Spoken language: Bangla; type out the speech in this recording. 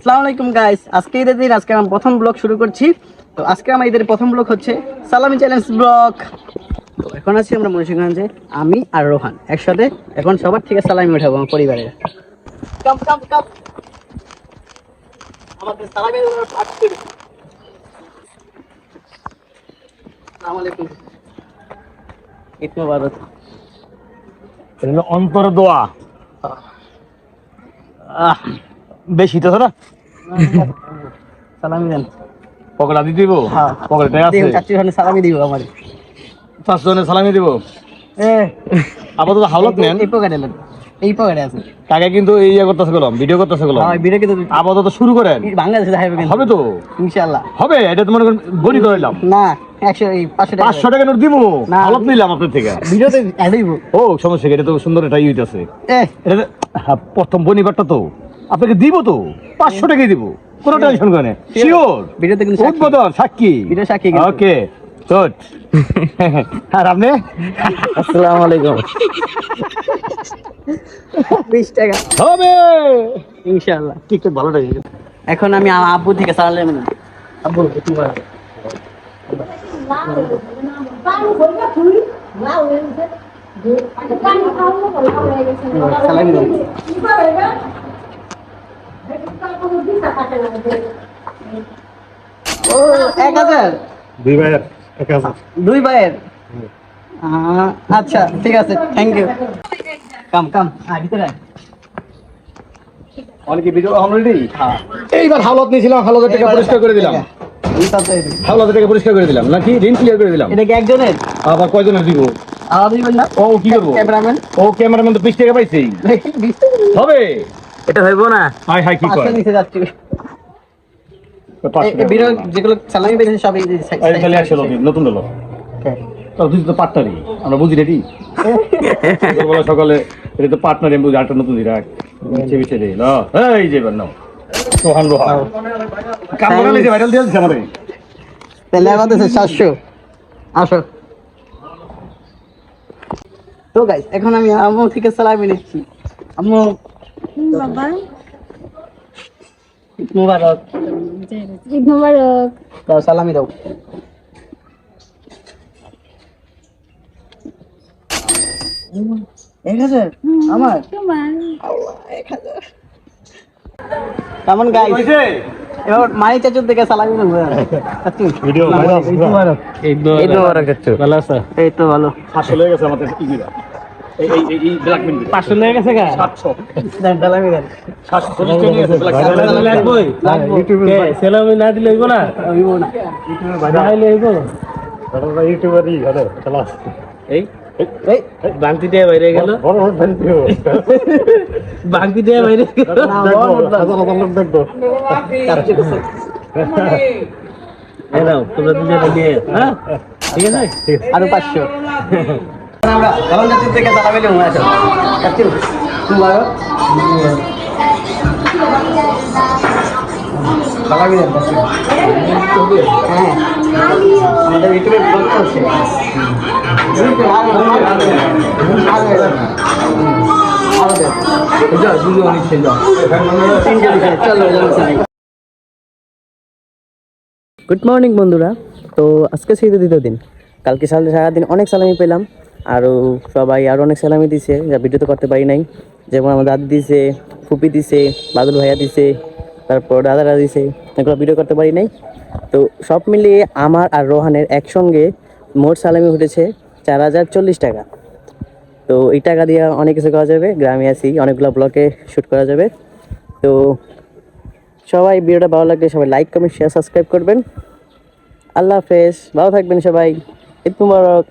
আসসালামু আলাইকুম গাইস, আজকে ঈদের দিন। আজকে আমি প্রথম ব্লগ শুরু করছি। তো আজকে আমার ঈদের প্রথম ব্লগ হচ্ছে সালামি চ্যালেঞ্জ ব্লগ। তো এখন আছি আমরা মুন্সিগঞ্জে, আমি আর রোহান একসাথে। এখন সবার থেকে সালামি উঠাবো আমার পরিবারের। কাম কাম কাম, আমাদের সালামি পাঠ করি। আসসালামু আলাইকুম, ঈদ মোবারক। অন্তর দোয়া বেশি তো না সালামি দেন। পকড়া দিয়ে দিব। হ্যাঁ, পকড়াটা আছে, চাচি ওখানে সালামি দিব আমার। 5 জনের সালামি দিব। এ আপাতত হাওলাত নেন, এই পকেটে নেন, এই পকেটে আছে। কাকে কিন্তু এই করতেছে গেলাম, ভিডিও করতেছে গেলাম। হ্যাঁ, ভিডিও কিন্তু আপাতত শুরু করেন, বাংলাদেশে দেখাবে কিন্তু। হবে তো, ইনশাআল্লাহ হবে। এটা তো মনে করেন গণি ধরলাম না, 100 এই 500 টাকা নোট দিব। না। হাওলাত নিলাম আপনার থেকে, ভিডিওতে অ্যাড হইব। ও সমস্যা কি? এটা তো সুন্দর একটা হইতাছে। এ এটা প্রথম বনিবারটা তো আপনাকে দিব, তো 500 টাকাই দিব, কোনো টেনশন করেন। শিওর ভিডিওতে কিন্তু উদ্বোধন সাক্ষী, ভিডিও সাক্ষী কিন্তু। Okay good. আর আপনি? আসসালামু আলাইকুম। 20 টাকা হবে ইনশাআল্লাহ। টিকটক ভালো লাগে। এখন আমি আমার আব্বু থেকে সালাম নেব। আব্বু তুমি বলো। সালাম দেন। ও 1000 দুই ভাইয়ের 1000। দুই ভাইয়ের। আচ্ছা ঠিক আছে, থ্যাংক ইউ। কাম কাম ভিতরে আয়। অনেকে ভিডিও অলরেডি। হ্যাঁ, এইবার হাওলাত নিয়েছিলাম, হাওলাতের টাকা পরিষ্কার করে দিলাম। এই সাথে হাওলাতের টাকা পরিষ্কার করে দিলাম নাকি ঋণ ক্লিয়ার করে দিলাম। এটা কি একজনের? আবার কয়জনের দিব? আলাদা দিবেন না? ও কি করবো? ক্যামেরাম্যান ও ক্যামেরাম্যান তো 20 টাকা পাইছি। হবে এটা হইব না। হাই হাই কি করে? নিচে যাচ্ছি। 500 টাকা ভিডিও যেগুলো সালামি বেরিয়েছে সব এই খালি আসলো নতুন হলো। তো তুই তো পার্টনারই, আমরা বুঝি রেডি। সকালে সকালে এটা তো পার্টনারই, আমি বুঝি। আটটা নতুন রাখ বিছে বিছে দে না। এই যে নাও সোহান রোহা কামরা নিয়ে ভাইরাল দিয়ে দিছে আমারে। তাহলে আমাদের 700 আসো। তো গাইস, এখন আমি আম্মু থেকে সালামি নিচ্ছি। আম্মু বাবা ঈদ মোবারক। ঈদ মোবারক। দাও সালামি দাও। এক হাজার আমার। তোমার আল্লাহ, 1000। কেমন গাইস, কইছে এবার মাই চাচুর থেকে সালামি নেব। Video viral. ঈদ মোবারক। ঈদ মোবারক চাচু, ভালো আছে? এই তো ভালো। 500 লেগে গেছে আমাদের ইজিরা। এই ব্ল্যাক মিন্ট 500 লেগে গেছে গা। 700 দেন সালামি দেন। 740 টাকা নিয়েছে ব্ল্যাক লাগবই ইউটিউবে সেলামি না দিলে হইব না, হইব না। ইউটিউবে ভাইরাল তাহলে হইব। দাদা ইউটিউবারই ভালো ক্লাস। এই এই বাংতি দিয়ে বাইরে গেল, বড় বড় ফ্যান দিও। বাংতি দিয়ে বাইরে গেল। দেখবো চাচু কাছে। এই নাও তোমরা দুজনে নিয়ে, হ্যাঁ ঠিক আছে। আরো 500। আমরা কারণ চাচুর থেকে সালামি নেব। আসো চাচু মোবারক। সালামি দেন চাচু। হ্যাঁ, আমাদের ইউটিউবে ব্লগ করছে। গুড মর্নিং বন্ধুরা। তো আজকে সেই দ্বিতীয় দিন। কালকে সারাদিন অনেক সালামি পেলাম, আরও সবাই আরও অনেক সালামি দিছে যা ভিডিও তো করতে পারি নাই। যেমন আমার দাদি দিছে, ফুপি দিছে, বাদল ভাইয়া দিছে, তারপর দাদারা দিছে, এগুলো ভিডিও করতে পারি নাই। তো সব মিলিয়ে আমার আর রোহানের একসঙ্গে মোট সালামি উঠেছে 4040 টাকা। তো এই টাকা দিয়ে অনেক কিছু করা যাবে, গ্রামে আছি, অনেকগুলো ব্লকে শ্যুট করা যাবে। তো সবাই ভিডিওটা ভালো লাগলে সবাই লাইক কমেন্ট শেয়ার সাবস্ক্রাইব করবেন। আল্লাহ হাফেজ, ভালো থাকবেন সবাই। ঈদ মোবারক।